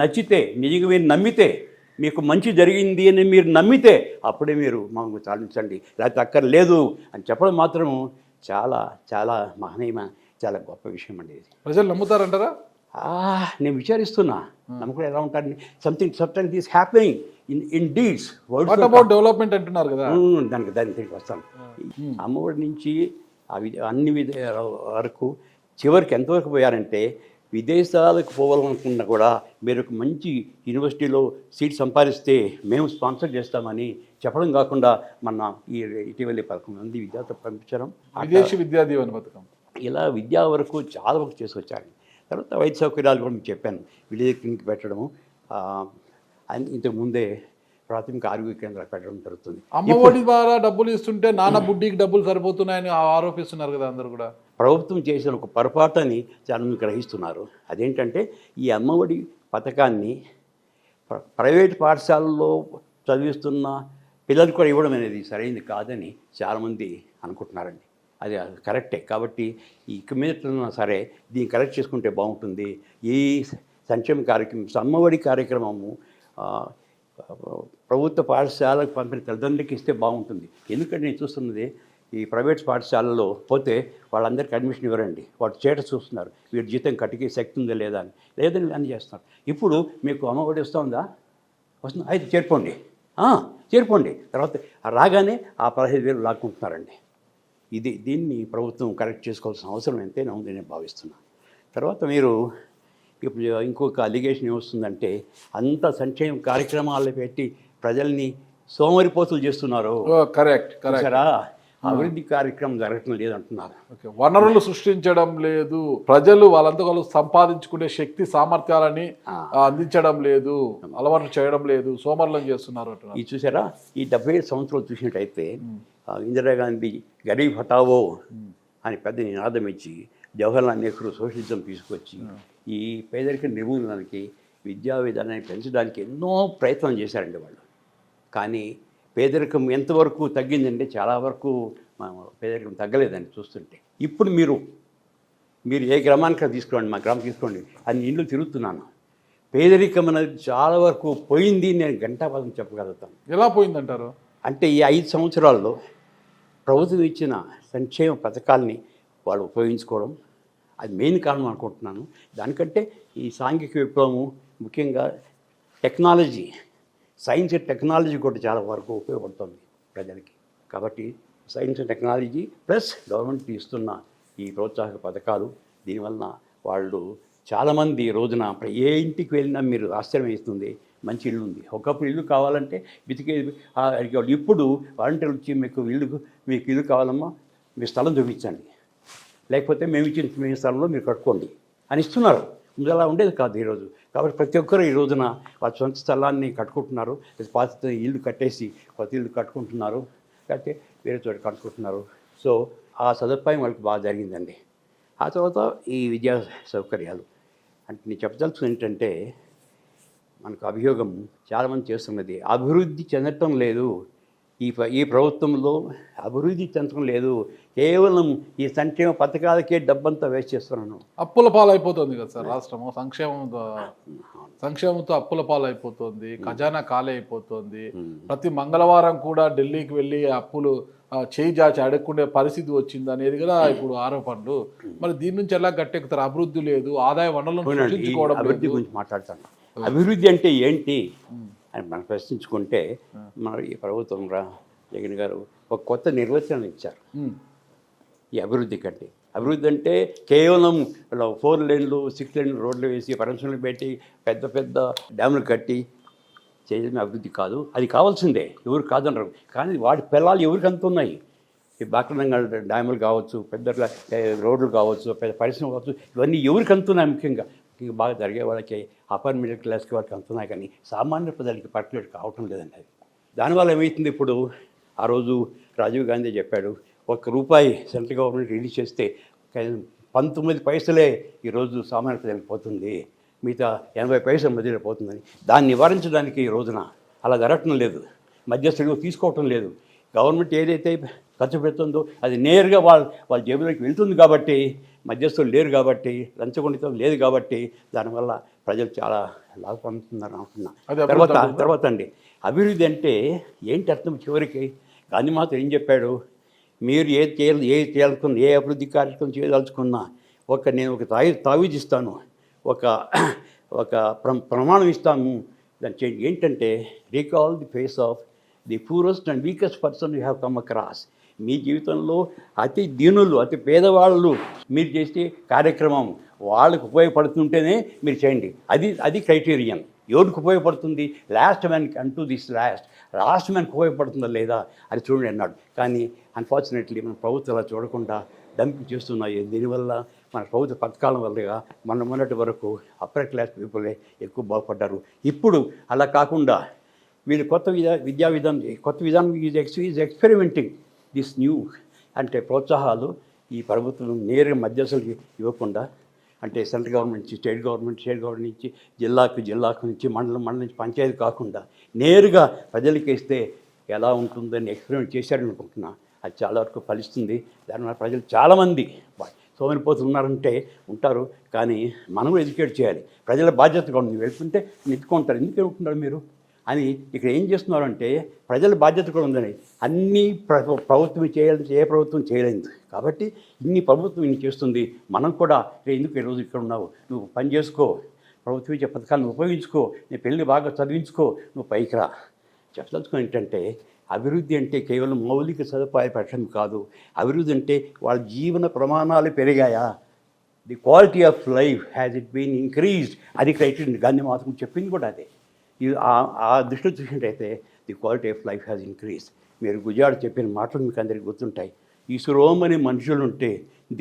నచ్చితే, నిజంగా మీరు నమ్మితే, మీకు మంచి జరిగింది అని మీరు నమ్మితే అప్పుడే మీరు మాకు చాలించండి, లేకపోతే అక్కర్లేదు అని చెప్పడం మాత్రం చాలా చాలా మహనీయమైన చాలా గొప్ప విషయం అండి. ఇది ప్రజలు నమ్ముతారంటారా? నేను విచారిస్తున్నా, నమ్మకం ఎలా ఉంటారని. Something is happening in deeds. What about development అంటున్నారు కదా, దానికి వస్తాను. అమ్మఒడి నుంచి అన్ని వరకు చివరికి ఎంతవరకు పోయారంటే విదేశాలకు పోవాలనుకున్నా కూడా మీరు ఒక మంచి యూనివర్సిటీలో సీట్ సంపాదిస్తే మేము స్పాన్సర్ చేస్తామని చెప్పడం కాకుండా మన ఇటీవల 11 మంది విద్యార్థులు పంపించడం, విదేశీ విద్యా దీవెన పథకం, ఇలా విద్యా వరకు చాలా వరకు చేసుకొచ్చారు. తర్వాత వైద్య సౌకర్యాలు కూడా మీకు చెప్పాను, విలేజ్ క్లినిక్ పెట్టడము, ఇంతకుముందే ప్రాథమిక ఆరోగ్య కేంద్రాలు పెట్టడం జరుగుతుంది. అమ్మఒడి ద్వారా డబ్బులు ఇస్తుంటే నాన్న బుడ్డికి డబ్బులు సరిపోతున్నాయని ఆరోపిస్తున్నారు కదా అందరూ కూడా. ప్రభుత్వం చేసిన ఒక పొరపాటుని చాలామంది గ్రహిస్తున్నారు. అదేంటంటే ఈ అమ్మఒడి పథకాన్ని ప్రైవేట్ పాఠశాలల్లో చదివిస్తున్న పిల్లలు కూడా ఇవ్వడం అనేది సరైనది కాదని చాలామంది అనుకుంటున్నారండి. అది కరెక్టే. కాబట్టి ఇక మీద సరే దీన్ని కరెక్ట్ చేసుకుంటే బాగుంటుంది. ఈ సంక్షేమ కార్యక్రమం, అమ్మఒడి కార్యక్రమము ప్రభుత్వ పాఠశాలకు పంపిన తల్లిదండ్రులకి ఇస్తే బాగుంటుంది. ఎందుకంటే నేను చూస్తున్నది ఈ ప్రైవేట్ పాఠశాలలో పోతే వాళ్ళందరికీ అడ్మిషన్ ఇవ్వరండి. వాడు స్టేటస్ చూస్తున్నారు, వీడి జీతం కట్టికే శక్తి ఉందా లేదా అని, లేదని అని చేస్తున్నారు. ఇప్పుడు మీకు అమ్మఒడి వస్తుందా, వస్తుంది, అయితే చేరిపోండి, తర్వాత రాగానే ఆ 15,000 లాక్కుంటున్నారండి. దీన్ని ప్రభుత్వం కరెక్ట్ చేసుకోవాల్సిన అవసరం ఎంతైనా ఉంది నేను భావిస్తున్నాను. తర్వాత మీరు ఇప్పుడు ఇంకొక అలిగేషన్ ఏమొస్తుందంటే అంత సంక్షేమ కార్యక్రమాలు పెట్టి ప్రజల్ని సోమరిపోతులు చేస్తున్నారు. కరెక్ట్. సరా అభివృద్ధి కార్యక్రమం జరగటం లేదంటున్నారు. ఓకే, వనరులు సృష్టించడం లేదు, ప్రజలు వాళ్ళంతా వాళ్ళు సంపాదించుకునే శక్తి సామర్థ్యాలని అందించడం లేదు, అలవాట్లు చేయడం లేదు, సోమర్లం చేస్తున్నారు అంటున్నారు. ఇది చూసారా, ఈ 75 సంవత్సరాలు చూసినట్టయితే ఇందిరాగాంధీ గరీబ్ హఠావో అని పెద్ద నినాదం ఇచ్చి జవహర్లాల్ నెహ్రూ సోషలిజం తీసుకొచ్చి ఈ పేదరిక నిర్మూలనకి విద్యా విధానాన్ని పెంచడానికి ఎన్నో ప్రయత్నం చేశారండి వాళ్ళు. కానీ పేదరికం ఎంతవరకు తగ్గిందంటే చాలా వరకు పేదరికం తగ్గలేదండి చూస్తుంటే. ఇప్పుడు మీరు ఏ గ్రామానికి తీసుకోండి, మా గ్రామం తీసుకోండి, అన్ని ఇళ్ళు తిరుగుతున్నాను, పేదరికం అనేది చాలా వరకు పోయింది నేను గంటాపదం చెప్పగలుగుతాను. ఎలా పోయిందంటారు అంటే ఈ 5 సంవత్సరాల్లో ప్రభుత్వం ఇచ్చిన సంక్షేమ పథకాల్ని వాళ్ళు ఉపయోగించుకోవడం అది మెయిన్ కారణం అనుకుంటున్నాను. దానికంటే ఈ సాంఘిక విప్లవము, ముఖ్యంగా టెక్నాలజీ, సైన్స్ అండ్ టెక్నాలజీ కూడా చాలా వరకు ఉపయోగపడుతుంది ప్రజలకి. కాబట్టి science and technology plus government ఇస్తున్న ఈ ప్రోత్సాహక పథకాలు, దీనివల్ల వాళ్ళు చాలామంది రోజున ఏ ఇంటికి వెళ్ళినా మీరు ఆశ్చర్యం వేస్తుంది, మంచి ఇల్లు ఉంది. ఒకప్పుడు ఇల్లు కావాలంటే వెతికేది అడిగేవాళ్ళు. ఇప్పుడు వాలంటీర్లు వచ్చి మీకు ఇల్లు కావాలమ్మా, మీ స్థలం చూపించండి, లేకపోతే మేము ఇచ్చిన మీ స్థలంలో మీరు కట్టుకోండి అని ఇస్తున్నారు. ముందు అలా ఉండేది కాదు ఈరోజు. కాబట్టి ప్రతి ఒక్కరు ఈ రోజున వాళ్ళ సొంత స్థలాన్ని కట్టుకుంటున్నారు, పాత ఇల్లు కట్టేసి కొత్త ఇల్లు కట్టుకుంటున్నారు, లేకపోతే వేరే చోట కట్టుకుంటున్నారు. సో ఆ సదుపాయం వాళ్ళకి బాగా జరిగిందండి. ఆ తర్వాత ఈ విద్యా సౌకర్యాలు అంటే నేను చెప్పదలుచుకుని ఏంటంటే, మనకు అభియోగం చాలామంది చేస్తున్నది అభివృద్ధి చెందటం లేదు, ఈ ప్రభుత్వంలో అభివృద్ధి చెందటం లేదు, కేవలం ఈ సంక్షేమ పథకాలకే డబ్బంతా వేస్ట్ చేస్తున్నాను. అప్పుల పాలైపోతుంది కదా సార్ రాష్ట్రము, సంక్షేమంతో అప్పుల పాలైపోతుంది, ఖజానా ఖాళీ అయిపోతుంది. ప్రతి మంగళవారం కూడా ఢిల్లీకి వెళ్ళి అప్పులు చేయి జాచి అడుక్కునే పరిస్థితి వచ్చింది అనేది కదా ఇప్పుడు ఆరోపణలు. మరి దీని నుంచి ఎలా గట్టెక్కుతారు? అభివృద్ధి లేదు, ఆదాయ వనరులను సృష్టించుకోవడం లేదు. అభివృద్ధి గురించి మాట్లాడతాను. అభివృద్ధి అంటే ఏంటి అని మనం ప్రశ్నించుకుంటే, మన ఈ ప్రభుత్వం జగన్ గారు ఒక కొత్త నిర్వచనం ఇచ్చారు ఈ అభివృద్ధి కంటే. అభివృద్ధి అంటే కేవలం 4 లేన్లు 6 లేన్లు రోడ్లు వేసి పరిశ్రమలు పెట్టి పెద్ద పెద్ద డ్యాములు కట్టి చేయడమే అభివృద్ధి కాదు. అది కావాల్సిందే, ఎవరు కాదనరు. కానీ వాటి పిల్లలు ఎవరికి అంత ఉన్నాయి? ఈ బాక్రంగా డ్యాములు కావచ్చు, పెద్ద రోడ్లు కావచ్చు, పెద్ద పరిశ్రమలు కావచ్చు, ఇవన్నీ ఎవరికి అంతున్నాయి? ముఖ్యంగా బాగా జరిగే వాళ్ళకి, అప్పర్ మిడిల్ క్లాస్కి వాళ్ళకి అంతున్నాయి, కానీ సామాన్య ప్రజలకి పర్టికులర్ కావటం లేదండి. అది దానివల్ల ఏమవుతుంది, ఇప్పుడు ఆ రోజు రాజీవ్ గాంధీ చెప్పాడు, ₹1 సెంట్రల్ గవర్నమెంట్ రిలీజ్ చేస్తే 19 పైసలే ఈరోజు సామాన్య ప్రజలకు పోతుంది, మిగతా 80 పైసల మధ్యలో పోతుందని. దాన్ని నివారించడానికి ఈ రోజున అలా జరగటం లేదు, మధ్యస్థులు తీసుకోవటం లేదు. గవర్నమెంట్ ఏదైతే ఖర్చు పెడుతుందో అది నేరుగా వాళ్ళ జేబులోకి వెళ్తుంది. కాబట్టి మధ్యస్థులు లేరు, కాబట్టి లంచగొండితం లేదు, కాబట్టి దానివల్ల ప్రజలు చాలా లాభపడుతున్నారు అనుకున్నా. తర్వాత అండి అభివృద్ధి అంటే ఏంటి అర్థం? చివరికి గాంధీ మాత్రం ఏం చెప్పాడు, మీరు ఏ చేయాలనుకున్నా, ఏ అభివృద్ధి కార్యక్రమం చేయదలుచుకున్నా నేను ఒక తావీజ్ ఇస్తాను, ఒక ప్రమాణం ఇస్తాను, దాన్ని చేయండి. ఏంటంటే, recall the face of the poorest and weakest person you have come across. మీ జీవితంలో అతి దీనులు, అతి పేదవాళ్ళు మీరు చేసే కార్యక్రమం వాళ్ళకు ఉపయోగపడుతుంటేనే మీరు చేయండి. అది క్రైటీరియన్. ఎవరికి ఉపయోగపడుతుంది? లాస్ట్ మ్యాన్ అంటూ దిస్ లాస్ట్ మ్యాన్కి ఉపయోగపడుతుందా లేదా అది చూడండి అన్నాడు. కానీ అన్ఫార్చునేట్లీ మన ప్రభుత్వం అలా చూడకుండా డంపింగ్ చేస్తున్నాయి. దీనివల్ల మన ప్రభుత్వ పథకాల వల్లగా మొన్నటి వరకు అప్పర్ క్లాస్ పీపులే ఎక్కువ బాగుపడ్డారు. ఇప్పుడు అలా కాకుండా వీళ్ళు కొత్త విధానం ఈజ్ ఎక్స్పెరిమెంటింగ్ దిస్ న్యూ అంటే ప్రోత్సాహాలు ఈ ప్రభుత్వం నేరుగా మధ్యస్థులకి ఇవ్వకుండా, అంటే సెంట్రల్ గవర్నమెంట్ నుంచి స్టేట్ గవర్నమెంట్ నుంచి జిల్లాకు నుంచి మండలం నుంచి పంచాయతీ కాకుండా నేరుగా ప్రజలకి ఇస్తే ఎలా ఉంటుందని ఎక్స్పెరిమెంట్ చేశారని అనుకుంటున్నా. అది చాలా వరకు ఫలిస్తుంది. దానివల్ల ప్రజలు చాలామంది సోమరిపోతులు ఉన్నారంటే ఉంటారు, కానీ మనం ఎడ్యుకేట్ చేయాలి. ప్రజల బాధ్యతగా ఉంది. వెళ్తుంటే నెత్తుకుంటారు, ఎందుకు వెళ్తున్నారు మీరు అని. ఇక్కడ ఏం చేస్తున్నారంటే ప్రజల బాధ్యత కూడా ఉందని. అన్నీ ప్రభుత్వం చేయాలి, ఏ ప్రభుత్వం చేయలేదు. కాబట్టి ప్రభుత్వం ఇన్ని చేస్తుంది, మనం కూడా ఎందుకు ఈరోజు ఇక్కడ ఉన్నావు, నువ్వు పని చేసుకో, ప్రభుత్వం ఇచ్చే పథకాలను ఉపయోగించుకో, నీ పెళ్ళి బాగా చదివించుకో, నువ్వు పైకి రా. చెప్పదలుచుకుని ఏంటంటే, అభివృద్ధి అంటే కేవలం మౌలిక సదుపాయాలు పెట్టడం కాదు. అభివృద్ధి అంటే వాళ్ళ జీవన ప్రమాణాలు పెరిగాయా, the quality of life has it been increased. అది క్రైటీరియన్. గాంధీ మాత్రం చెప్పింది కూడా అదే. ఆ దృష్టిలో చూసినట్టయితే the quality of life has increase. మీరు గుజరాత్ చెప్పిన మాటలు మీకు అందరికీ గుర్తుంటాయి. ఈశ్వరోమని మనుషులుంటే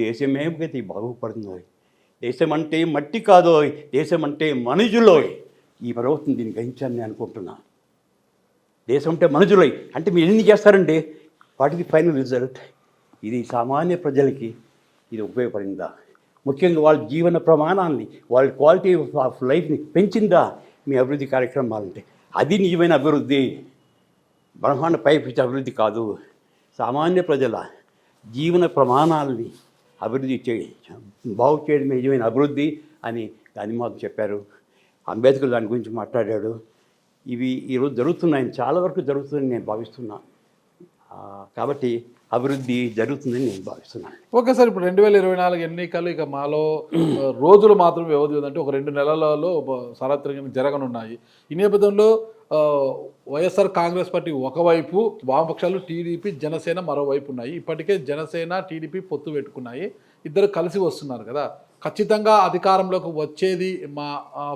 దేశమే గతి బాగుపడుతుందోయ్. దేశం అంటే మట్టి కాదోయ్, దేశం అంటే మనుషులోయ్. ఈ ప్రభుత్వం దీన్ని గ్రహించాలని నేను అనుకుంటున్నాను. దేశం అంటే మనుషులై అంటే మీరు ఎన్ని చేస్తారండి? What is the final result? ఇది సామాన్య ప్రజలకి ఇది ఉపయోగపడిందా? ముఖ్యంగా వాళ్ళ జీవన ప్రమాణాన్ని, వాళ్ళ క్వాలిటీ ఆఫ్ లైఫ్ని పెంచిందా మీ అభివృద్ధి కార్యక్రమాలంటే? అది నిజమైన అభివృద్ధి. బ్రహ్మాండ పైపించే అభివృద్ధి కాదు. సామాన్య ప్రజల జీవన ప్రమాణాలని అభివృద్ధి బాగు చేయడం నిజమైన అభివృద్ధి అని గాంధీ మాకు చెప్పారు. అంబేద్కర్ దాని గురించి మాట్లాడాడు. ఇవి ఈరోజు జరుగుతున్నాయని, చాలా వరకు జరుగుతుందని నేను భావిస్తున్నాను. కాబట్టి అభివృద్ధి జరుగుతుందని నేను భావిస్తున్నాను. ఓకే సార్, ఇప్పుడు 2024 ఎన్నికలు ఇక మాలో రోజులు మాత్రం వ్యవధి ఉందంటే ఒక 2 నెలలలో సార్వత్రికంగా జరగనున్నాయి. ఈ నేపథ్యంలో వైఎస్ఆర్ కాంగ్రెస్ పార్టీ ఒకవైపు, వామపక్షాలు టీడీపీ జనసేన మరోవైపు ఉన్నాయి. ఇప్పటికే జనసేన టీడీపీ పొత్తు పెట్టుకున్నాయి, ఇద్దరు కలిసి వస్తున్నారు కదా. ఖచ్చితంగా అధికారంలోకి వచ్చేది మా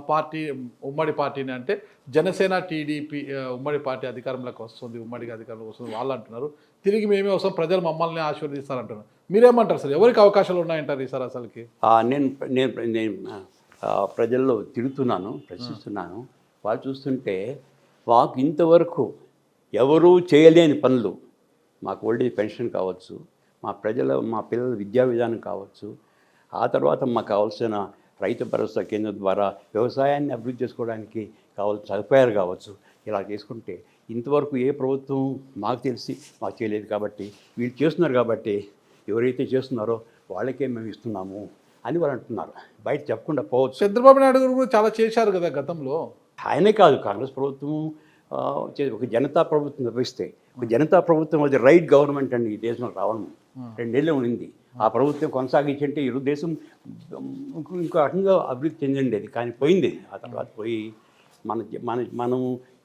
పార్టీ, ఉమ్మడి పార్టీని అంటే జనసేన టీడీపీ ఉమ్మడి పార్టీ అధికారంలోకి వస్తుంది, ఉమ్మడిగా అధికారంలోకి వస్తుంది వాళ్ళు అంటున్నారు. తిరిగి మేమే వస్తాం, ప్రజలు మమ్మల్ని ఆశీర్వదిస్తారంటున్నారు. మీరేమంటారు సార్? ఎవరికి అవకాశాలు ఉన్నాయంటారు సార్ అసలుకి? నేను ప్రజల్లో తిరుగుతున్నాను, ప్రశ్నిస్తున్నాను. వాళ్ళు చూస్తుంటే మాకు ఇంతవరకు ఎవరూ చేయలేని పనులు, మాకు ఓల్డేజ్ పెన్షన్ కావచ్చు, మా పిల్లల విద్యా విధానం కావచ్చు, ఆ తర్వాత మాకు కావాల్సిన రైతు భరోసా కేంద్రం ద్వారా వ్యవసాయాన్ని అభివృద్ధి చేసుకోవడానికి కావాల్సిన సదుపాయాలు కావచ్చు, ఇలా చేసుకుంటే ఇంతవరకు ఏ ప్రభుత్వం మాకు తెలిసి మాకు చేయలేదు. కాబట్టి వీళ్ళు చేస్తున్నారు, కాబట్టి ఎవరైతే చేస్తున్నారో వాళ్ళకే మేము ఇస్తున్నాము అని వాళ్ళు అంటున్నారు. బయట చెప్పకుండా పోవచ్చు. చంద్రబాబు నాయుడు గారు కూడా చాలా చేశారు కదా గతంలో. ఆయనే కాదు, కాంగ్రెస్ ప్రభుత్వం ఒక జనతా ప్రభుత్వం తప్పిస్తే, ఒక జనతా ప్రభుత్వం అది రైట్ గవర్నమెంట్ అండి ఈ దేశంలో రావడం 2 నెలలు ఉండింది. ఆ ప్రభుత్వం కొనసాగించంటే ఈరోజు దేశం ఇంకో రకంగా అభివృద్ధి చెందిండేది, కానీ పోయింది. ఆ తర్వాత పోయి మనం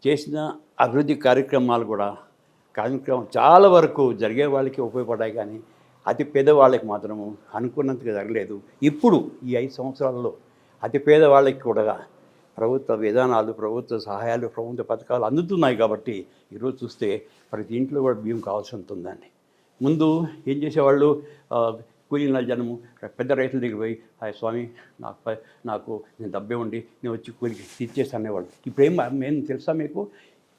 చేసిన అభివృద్ధి కార్యక్రమాలు కూడా చాలా వరకు జరిగే వాళ్ళకి ఉపయోగపడ్డాయి, కానీ అతి పేదవాళ్ళకి మాత్రము అనుకున్నంతగా జరగలేదు. ఇప్పుడు ఈ 5 సంవత్సరాల్లో అతి పేదవాళ్ళకి కూడా ప్రభుత్వ విధానాలు, ప్రభుత్వ సహాయాలు, ప్రభుత్వ పథకాలు అందుతున్నాయి. కాబట్టి ఈరోజు చూస్తే ప్రతి ఇంట్లో కూడా బియ్యం కావాల్సి ఉంటుందండి. ముందు ఏం చేసేవాళ్ళు, కూలీల జనము పెద్ద రైతుల దగ్గర పోయి, స్వామి నాకు నేను డబ్బే ఉండి నేను వచ్చి కూలికి ఇచ్చేసి అనేవాళ్ళు. ఇప్పుడు ఏం తెలుసా మీకు?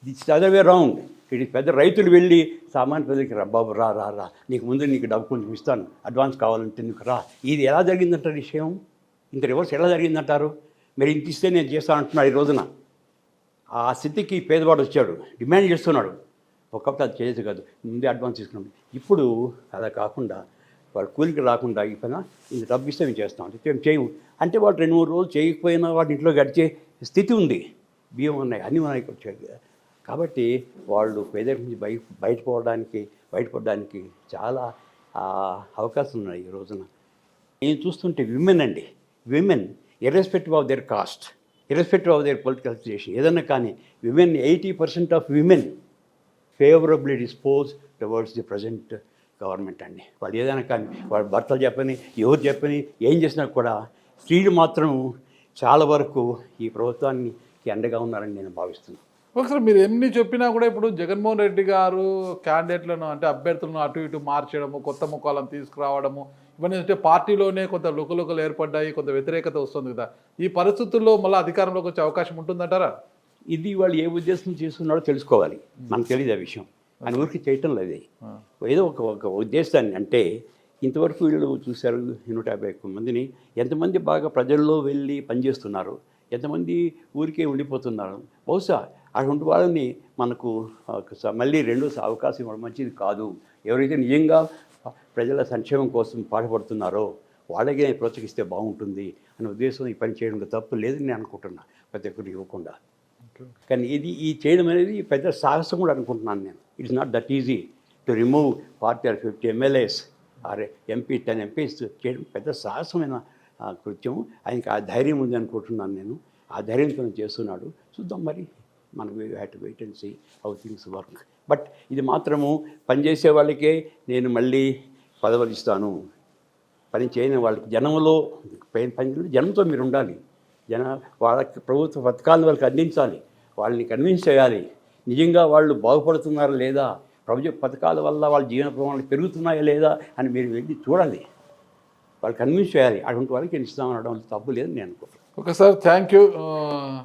This other wrong. ఇది పెద్ద రైతులు వెళ్ళి సామాన్య ప్రజలకి బాబు రా రా రా నీకు ముందు నీకు డబ్బు కొంచెం ఇస్తాను, అడ్వాన్స్ కావాలంటే నీకు రా. ఇది ఎలా జరిగిందంటారు విషయం? ఇంత రివర్స్ ఎలా జరిగిందంటారు? మీరు ఇంత ఇస్తే నేను చేస్తాను అంటున్నాడు. ఈ రోజున ఆ స్థితికి పేదవాడు వచ్చాడు, డిమాండ్ చేస్తున్నాడు. ఒకప్పుడు అది చేయదు కాదు, ముందే అడ్వాన్స్ తీసుకున్నాం. ఇప్పుడు అలా కాకుండా వాడు కూలికి రాకుండా ఈ పైన ఇంత డబ్బు ఇస్తే మేము చేస్తాం అంటే మేము చేయము అంటే వాడు 2-3 రోజులు చేయకపోయినా వాడి ఇంట్లో గడిచే స్థితి ఉంది. బియ్యం ఉన్నాయి, అన్నీ ఉన్నాయి వచ్చాడు. కాబట్టి వాళ్ళు పేదరికం నుంచి బయటపడడానికి చాలా అవకాశం ఉన్నాయి ఈ రోజున. నేను చూస్తుంటే women irrespective of their cost, irrespective of their political situation, ఏదన్నా కానీ women 80% of women favourably dispose towards the present government అండి. వాళ్ళు ఏదైనా కానీ వాళ్ళ భర్తలు చెప్పని, ఎవరు చెప్పని, ఏం చేసినా కూడా స్త్రీలు మాత్రం చాలా వరకు ఈ ప్రభుత్వానికి అండగా ఉన్నారని నేను భావిస్తున్నాను. ఒకసారి మీరు ఎన్ని చెప్పినా కూడా ఇప్పుడు జగన్మోహన్ రెడ్డి గారు క్యాండిడేట్లను అంటే అభ్యర్థులను అటు ఇటు మార్చడము, కొత్త ముఖాలను తీసుకురావడము, ఇవన్నీ అంటే పార్టీలోనే కొంత లుకలుకలు ఏర్పడ్డాయి, కొంత వ్యతిరేకత వస్తుంది కదా. ఈ పరిస్థితుల్లో మళ్ళీ అధికారంలోకి వచ్చే అవకాశం ఉంటుందంటారా? ఇది వాళ్ళు ఏ ఉద్దేశం చేస్తున్నారో తెలుసుకోవాలి. మనకు తెలియదు ఆ విషయం. ఆయన ఊరికి చేయటం లేదు. ఏదో ఒక ఉద్దేశాన్ని, అంటే ఇంతవరకు వీళ్ళు చూశారు 151 మందిని. ఎంతమంది బాగా ప్రజల్లో వెళ్ళి పనిచేస్తున్నారు, ఎంతమంది ఊరికే ఉండిపోతున్నారు. బహుశా అటువంటి వాళ్ళని మనకు మళ్ళీ రెండో అవకాశం ఇవ్వడం మంచిది కాదు. ఎవరైతే నిజంగా ప్రజల సంక్షేమం కోసం పాటుపడుతున్నారో వాళ్ళకే ప్రోత్సహిస్తే బాగుంటుంది అనే ఉద్దేశం ఈ పని చేయడంలో తప్పు లేదని నేను అనుకుంటున్నా, ప్రతి ఒక్కరికి ఇవ్వకుండా. కానీ ఈ చేయడం అనేది పెద్ద సాహసం కూడా అనుకుంటున్నాను నేను. It's not that easy to remove 40 or 50 MLAs or MP 10 MPs చేయడం పెద్ద సాహసమైన కృత్యం. ఆయనకి ఆ ధైర్యం ఉంది అనుకుంటున్నాను నేను. ఆ ధైర్యంతో చేస్తున్నాడు. చూద్దాం మరి, మనకు have to wait and see how things work. But ఇది మాత్రము పనిచేసే వాళ్ళకే నేను మళ్ళీ పదవులు ఇస్తాను, పని చేయని వాళ్ళకి జనంలో జనంతో మీరు ఉండాలి. వాళ్ళకి ప్రభుత్వ పథకాలను వాళ్ళకి అందించాలి, వాళ్ళని కన్విన్స్ చేయాలి. నిజంగా వాళ్ళు బాగుపడుతున్నారా లేదా, ప్రభుత్వ పథకాల వల్ల వాళ్ళ జీవన ప్రమాణాలు పెరుగుతున్నాయా లేదా అని మీరు వెళ్ళి చూడాలి, వాళ్ళు కన్విన్స్ చేయాలి. అటువంటి వాళ్ళకి నేను ఇస్తామనడం తప్పు లేదని నేను అనుకుంటున్నాను. ఒకసారి థ్యాంక్ యూ,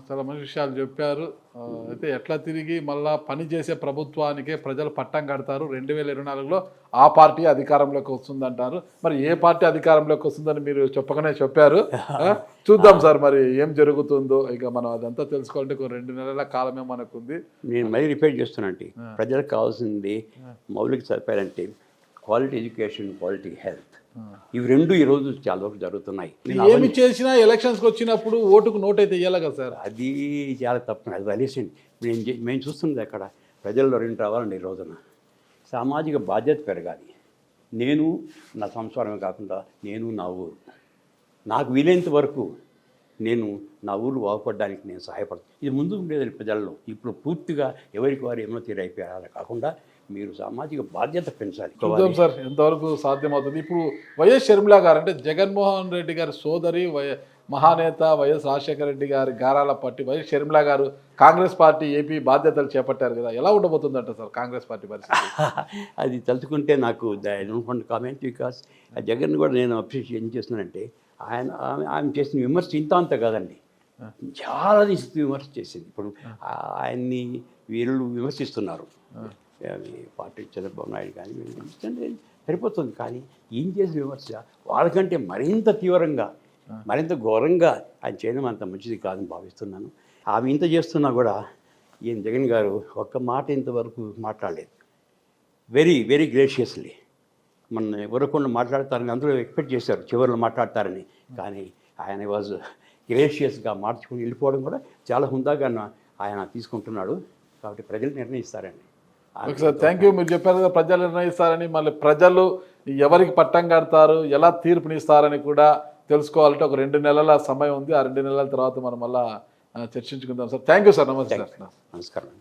చాలా మంచి విషయాలు చెప్పారు. అయితే ఎట్లా తిరిగి మళ్ళా పని చేసే ప్రభుత్వానికే ప్రజలు పట్టం కడతారు, 2024లో ఆ పార్టీ అధికారంలోకి వస్తుందంటారు. మరి ఏ పార్టీ అధికారంలోకి వస్తుందని మీరు చెప్పగానే చెప్పారు. చూద్దాం సార్ మరి ఏం జరుగుతుందో. ఇక మనం అదంతా తెలుసుకోవాలంటే ఒక 2 నెలల కాలమే మనకుంది. నేను మళ్ళీ రిపీట్ చేస్తున్నానండి, ప్రజలకు కావాల్సింది మౌలిక సదుపాయాలంటే క్వాలిటీ ఎడ్యుకేషన్, క్వాలిటీ హెల్త్, ఇవి రెండు ఈరోజు చాలా వరకు జరుగుతున్నాయి. ఏమి చేసినా ఎలక్షన్స్కి వచ్చినప్పుడు ఓటుకు నోట్ అయితే ఇవ్వాలి కదా సార్, అది చాలా తప్పు. అది వదిలేసండి. మేము చూస్తున్నది అక్కడ ప్రజల్లో 2 రావాలండి ఈ రోజున. సామాజిక బాధ్యత పెరగాలి. నేను నా సంసారమే కాకుండా నేను నా ఊరు, నాకు వీలైనంత వరకు నేను నా ఊరు బాగుపడడానికి నేను సహాయపడతాను. ఇది ముందు ఉండేది ప్రజల్లో, ఇప్పుడు పూర్తిగా ఎవరికి వారు ఏమో తీరైపోయారు. అలా కాకుండా మీరు సామాజిక బాధ్యత పెంచాలి. చూద్దాం సార్ ఎంతవరకు సాధ్యమవుతుంది. ఇప్పుడు వైఎస్ షర్మిల గారు అంటే జగన్మోహన్ రెడ్డి గారి సోదరి, మహానేత వైఎస్ రాజశేఖర రెడ్డి గారి గారాల పట్టి వైఎస్ షర్మిల గారు కాంగ్రెస్ పార్టీ ఏపీ బాధ్యతలు చేపట్టారు కదా, ఎలా ఉండబోతుందంట సార్ కాంగ్రెస్ పార్టీ పరిస్థితి? అది తలుచుకుంటే నాకు I don't want comment, because Jagan కూడా నేను అప్రిషియేట్ ఏం చేస్తున్నానంటే ఆయన చేసిన విమర్శ ఇంత అంత కాదండి, చాలా విమర్శ చేసింది. ఇప్పుడు ఆయన్ని వీళ్ళు విమర్శిస్తున్నారు, పార్టీ చంద్రబాబు నాయుడు కానీ విమర్శిస్తుంటే సరిపోతుంది. కానీ ఏం చేసిన విమర్శ వాళ్ళకంటే మరింత తీవ్రంగా, మరింత ఘోరంగా ఆయన చేయడం అంత మంచిది కాదని భావిస్తున్నాను. ఆమె ఇంత చేస్తున్నా కూడా ఈయన జగన్ గారు ఒక్క మాట ఇంతవరకు మాట్లాడలేదు. వెరీ వెరీ గ్రేషియస్లీ మన ఎవరకుండా మాట్లాడతారని అందరూ ఎక్స్పెక్ట్ చేశారు, చివరిలో మాట్లాడతారని. కానీ ఆయన వాజ్ గ్రేషియస్గా మార్చుకుని వెళ్ళిపోవడం కూడా చాలా హుందాగా ఆయన తీసుకుంటున్నాడు. కాబట్టి ప్రజలు నిర్ణయిస్తారండి. ఒకసారి థ్యాంక్ యూ, మీరు చెప్పారు కదా ప్రజలు నిర్ణయిస్తారని. మళ్ళీ ప్రజలు ఎవరికి పట్టం కడతారు, ఎలా తీర్పునిస్తారని కూడా తెలుసుకోవాలంటే ఒక 2 నెలల సమయం ఉంది. ఆ 2 నెలల తర్వాత మనం మళ్ళీ చర్చించుకుందాం సార్. Thank you sir. నమస్తే సార్. నమస్కారం.